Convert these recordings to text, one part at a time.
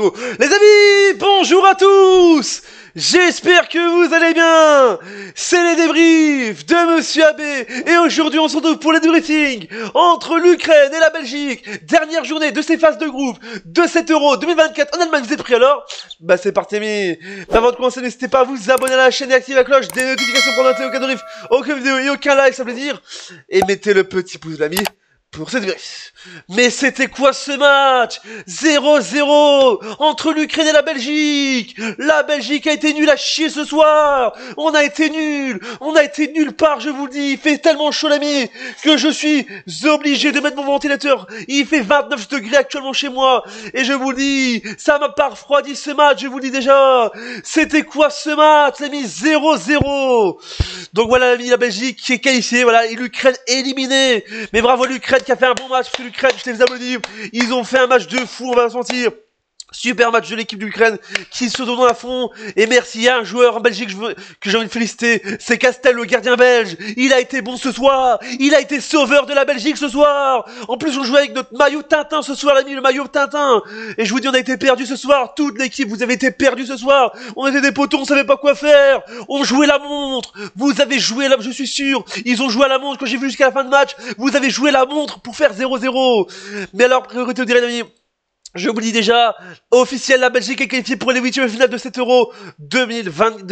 go. Les amis, bonjour à tous. J'espère que vous allez bien. C'est les débriefs de Monsieur AB. Et aujourd'hui, on se retrouve pour les débriefings entre l'Ukraine et la Belgique. Dernière journée de ces phases de groupe de cet Euro 2024 en Allemagne. Vous êtes prêts alors? Bah c'est parti, mais avant de commencer, n'hésitez pas à vous abonner à la chaîne et activer la cloche des notifications pour noter aucun débrief, aucune vidéo et aucun like, ça fait plaisir. Et mettez le petit pouce l'ami pour cette débrief. Mais c'était quoi ce match? 0-0 entre l'Ukraine et la Belgique. La Belgique a été nulle à chier ce soir. On a été nulle part, je vous le dis. Il fait tellement chaud l'ami que je suis obligé de mettre mon ventilateur. Il fait 29 degrés actuellement chez moi. Et je vous le dis, ça m'a pas refroidi ce match, je vous le dis déjà. C'était quoi ce match l'ami? 0-0. Donc voilà l'ami, la Belgique qui est qualifiée, voilà, et l'Ukraine éliminée. Mais bravo l'Ukraine qui a fait un bon match, parce que l'Ukraine, je les applaudis, ils ont fait un match de fou, on va le sentir. Super match de l'équipe d'Ukraine qui se donne à fond. Et merci à un joueur en Belgique que j'ai envie de féliciter. C'est Castel, le gardien belge. Il a été bon ce soir. Il a été sauveur de la Belgique ce soir. En plus, on jouait avec notre maillot Tintin ce soir, l'ami, le maillot Tintin. Et je vous dis, on a été perdu ce soir. Toute l'équipe, vous avez été perdu ce soir. On était des poteaux, on savait pas quoi faire. On jouait la montre. Vous avez joué la, je suis sûr. Ils ont joué à la montre quand j'ai vu jusqu'à la fin de match. Vous avez joué la montre pour faire 0-0. Mais alors, priorité au direct, l'ami. Je vous dis déjà, officiel, la Belgique est qualifiée pour les huitièmes de finale de cet Euro 2020,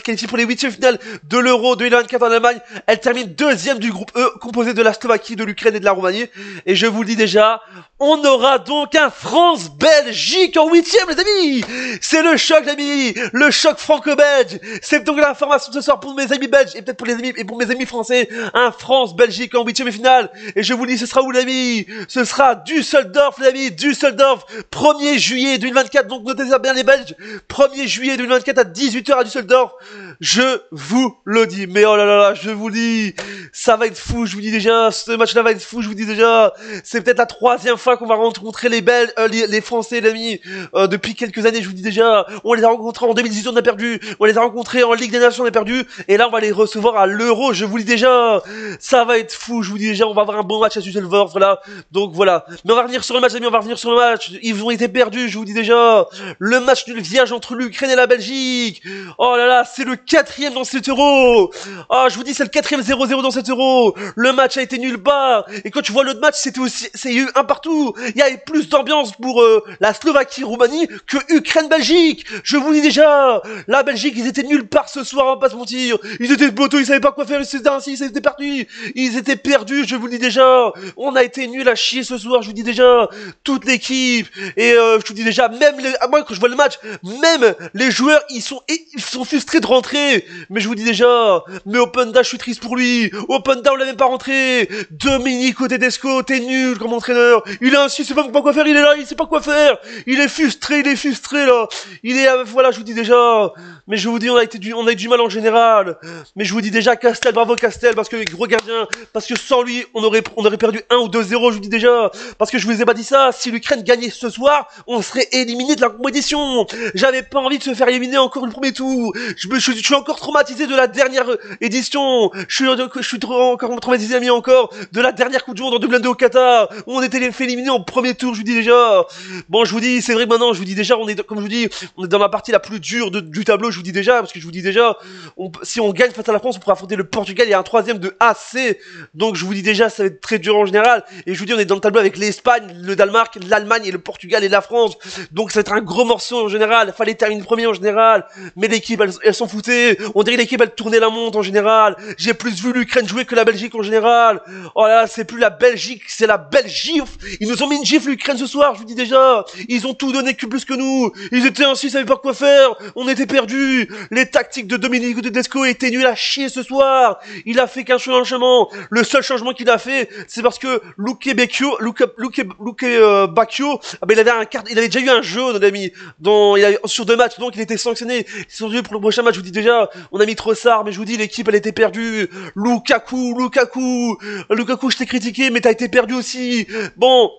qualifiée pour les huitièmes de finale de l'Euro 2024 en Allemagne. Elle termine deuxième du groupe E, composé de la Slovaquie, de l'Ukraine et de la Roumanie. Et je vous le dis déjà, on aura donc un France-Belgique en huitième, les amis. C'est le choc, les amis, le choc franco-belge. C'est donc l'information de ce soir pour mes amis belges et peut-être pour les amis et pour mes amis français. Un France-Belgique en huitième de finale. Et je vous le dis, ce sera où, les amis? Ce sera Düsseldorf, les amis, Düsseldorf. 1er juillet 2024, donc notez ça bien les Belges, 1er juillet 2024 à 18 h à Düsseldorf, je vous le dis, mais oh là là là, je vous le dis, ça va être fou, je vous dis déjà, ce match-là va être fou, je vous dis déjà, c'est peut-être la troisième fois qu'on va rencontrer les Belges, les Français, les amis, depuis quelques années, je vous dis déjà, on les a rencontrés en 2018, on a perdu, on les a rencontrés en Ligue des Nations, on a perdu, et là on va les recevoir à l'Euro, je vous le dis déjà, ça va être fou, je vous dis déjà, on va avoir un bon match à Düsseldorf, voilà, donc voilà, mais on va revenir sur le match, les amis, on va revenir sur le match. Ils ont été perdus, je vous dis déjà. Le match nul vierge entre l'Ukraine et la Belgique. Oh là là, c'est le quatrième dans cet Euro. Ah, je vous dis, c'est le quatrième 0-0 dans cet Euro. Le match a été nul bas. Et quand tu vois l'autre match, c'était aussi, il y a eu un partout. Il y a eu plus d'ambiance pour la Slovaquie-Roumanie que Ukraine-Belgique. Je vous dis déjà, la Belgique, ils étaient nuls part ce soir, on va pas se mentir. Ils étaient bateaux, ils savaient pas quoi faire. C'était ainsi, ils étaient perdus. Ils étaient perdus, je vous le dis déjà. On a été nuls à chier ce soir, je vous dis déjà. Toute l'équipe. Et je vous dis déjà, même moi quand je vois le match, même les joueurs ils sont frustrés de rentrer. Mais je vous dis déjà, mais Openda, je suis triste pour lui. Openda, on l'a même pas rentré. Domenico Tedesco, t'es nul comme entraîneur. Il est ainsi, il sait pas quoi faire, il est là, il sait pas quoi faire. Il est frustré là. Il est voilà, je vous dis déjà. Mais je vous dis, on a eu du mal en général. Mais je vous dis déjà, Castel, bravo Castel, parce que gros gardien, parce que sans lui, on aurait perdu 1 ou 2-0, je vous dis déjà. Parce que je vous ai pas dit ça, si l'Ukraine gagnait ce soir, on serait éliminé de la compétition. J'avais pas envie de se faire éliminer encore le premier tour. Je suis encore traumatisé de la dernière édition. Je suis encore traumatisé, ami, encore de la dernière Coupe du Monde en 2022 au Qatar, où on était fait éliminer en premier tour, je vous dis déjà. Bon, je vous dis, c'est vrai que maintenant, je vous dis déjà, comme je vous dis, on est dans la partie la plus dure du tableau, je vous dis déjà, parce que je vous dis déjà, si on gagne face à la France, on pourra affronter le Portugal, il y a un troisième de AC. Donc je vous dis déjà, ça va être très dur en général. Et je vous dis, on est dans le tableau avec l'Espagne, le Danemark, l'Allemagne et le Portugal et la France. Donc ça va être un gros morceau en général. Fallait terminer premier en général. Mais l'équipe, elle s'en foutait. On dirait l'équipe, elle tournait la montre en général. J'ai plus vu l'Ukraine jouer que la Belgique en général. Oh là là, c'est plus la Belgique, c'est la Belgique. Ils nous ont mis une gifle l'Ukraine ce soir, je vous dis déjà. Ils ont tout donné que plus que nous. Ils étaient ainsi, ils savaient pas quoi faire. On était perdus. Les tactiques de Domenico Tedesco étaient nulles à chier ce soir. Il a fait qu'un changement. Le seul changement qu'il a fait, c'est parce que Luke Bacchio, ah ben il avait déjà eu un jaune, ami, sur 2 matchs, donc il était sanctionné. Ils sont venus pour le prochain match, je vous dis déjà, on a mis Trossard, mais je vous dis, l'équipe, elle était perdue. Lukaku, je t'ai critiqué, mais t'as été perdu aussi. Bon,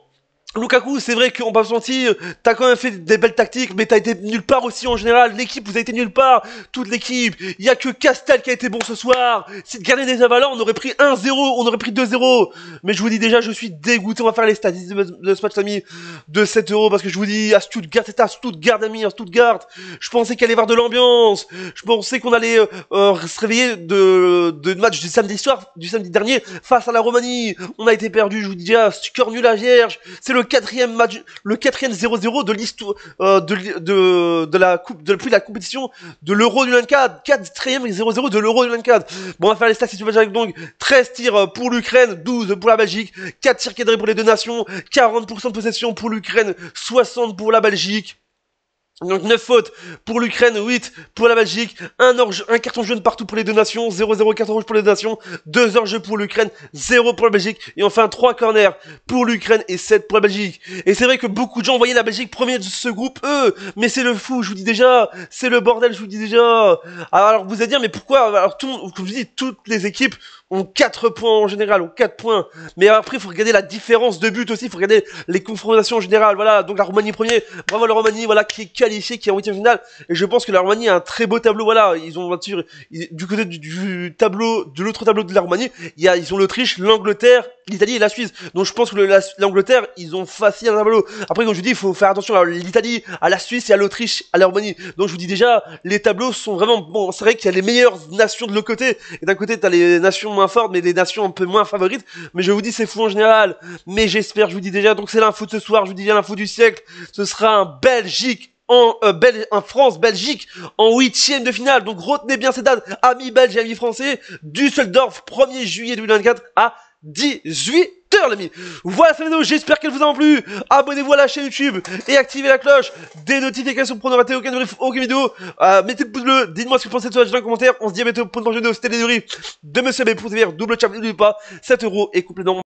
Lukaku, c'est vrai qu'on va se mentir, t'as quand même fait des belles tactiques, mais t'as été nulle part aussi en général. L'équipe, vous avez été nulle part. Toute l'équipe. Il y a que Castel qui a été bon ce soir. Si le gardien des Avalants, on aurait pris 1-0, on aurait pris 2-0. Mais je vous dis déjà, je suis dégoûté. On va faire les statistiques de ce match, amis, de 7 euros, parce que je vous dis, à Stuttgart, c'était à Stuttgart, amis, à Stuttgart. Je pensais qu'il allait y avoir de l'ambiance. Je pensais qu'on allait se réveiller de match du samedi soir, du samedi dernier, face à la Roumanie. On a été perdu, je vous dis déjà, score nul à vierge. C'est le quatrième match, le quatrième 0-0 de l'histoire de la coupe, depuis la compétition de l'Euro 2024. Quatrième 0-0 de l'Euro 2024. Bon, on va faire les statistiques du match avec donc 13 tirs pour l'Ukraine, 12 pour la Belgique, 4 tirs cadrés pour les deux nations, 40% de possession pour l'Ukraine, 60 pour la Belgique. Donc 9 fautes pour l'Ukraine, 8 pour la Belgique, un carton jaune partout pour les deux nations, 0-0 carton rouge pour les deux nations, 2 hors-jeu pour l'Ukraine, 0 pour la Belgique, et enfin 3 corners pour l'Ukraine et 7 pour la Belgique. Et c'est vrai que beaucoup de gens voyaient la Belgique premier de ce groupe, mais c'est le fou, je vous dis déjà, c'est le bordel, je vous dis déjà. Alors vous allez dire, mais pourquoi, alors comme je vous dis, toutes les équipes ont 4 points en général, ont 4 points. Mais après, il faut regarder la différence de but aussi, il faut regarder les confrontations en général. Voilà, donc la Roumanie premier, bravo la Roumanie, voilà, qui est qualifiée, qui est en huitième finale. Et je pense que la Roumanie a un très beau tableau, voilà. Ils ont, du côté du tableau, de l'autre tableau de la Roumanie, ils ont l'Autriche, l'Angleterre, l'Italie et la Suisse. Donc je pense que l'Angleterre, ils ont facile un tableau. Après, comme je vous dis, il faut faire attention à l'Italie, à la Suisse et à l'Autriche, à la Roumanie. Donc je vous dis déjà, les tableaux sont vraiment, bon, c'est vrai qu'il y a les meilleures nations de l'autre côté. Et d'un côté, t'as les nations moins fortes, mais des nations un peu moins favorites. Mais je vous dis, c'est fou en général. Mais j'espère, je vous dis déjà, donc c'est l'info de ce soir, je vous dis déjà l'info du siècle. Ce sera un Belgique un France-Belgique en huitième de finale. Donc retenez bien ces dates, amis belges et amis français. Düsseldorf, 1er juillet 2024 à 18h, l'ami. Voilà cette vidéo, j'espère qu'elle vous a plu. Abonnez-vous à la chaîne YouTube et activez la cloche des notifications pour ne rater aucune vidéo. Mettez le pouce bleu, dites-moi ce que vous pensez de ça dans les commentaires. On se dit à bientôt pour une prochaine vidéo. C'était les de Monsieur B pour double chat, n'oubliez pas, 7 € et complètement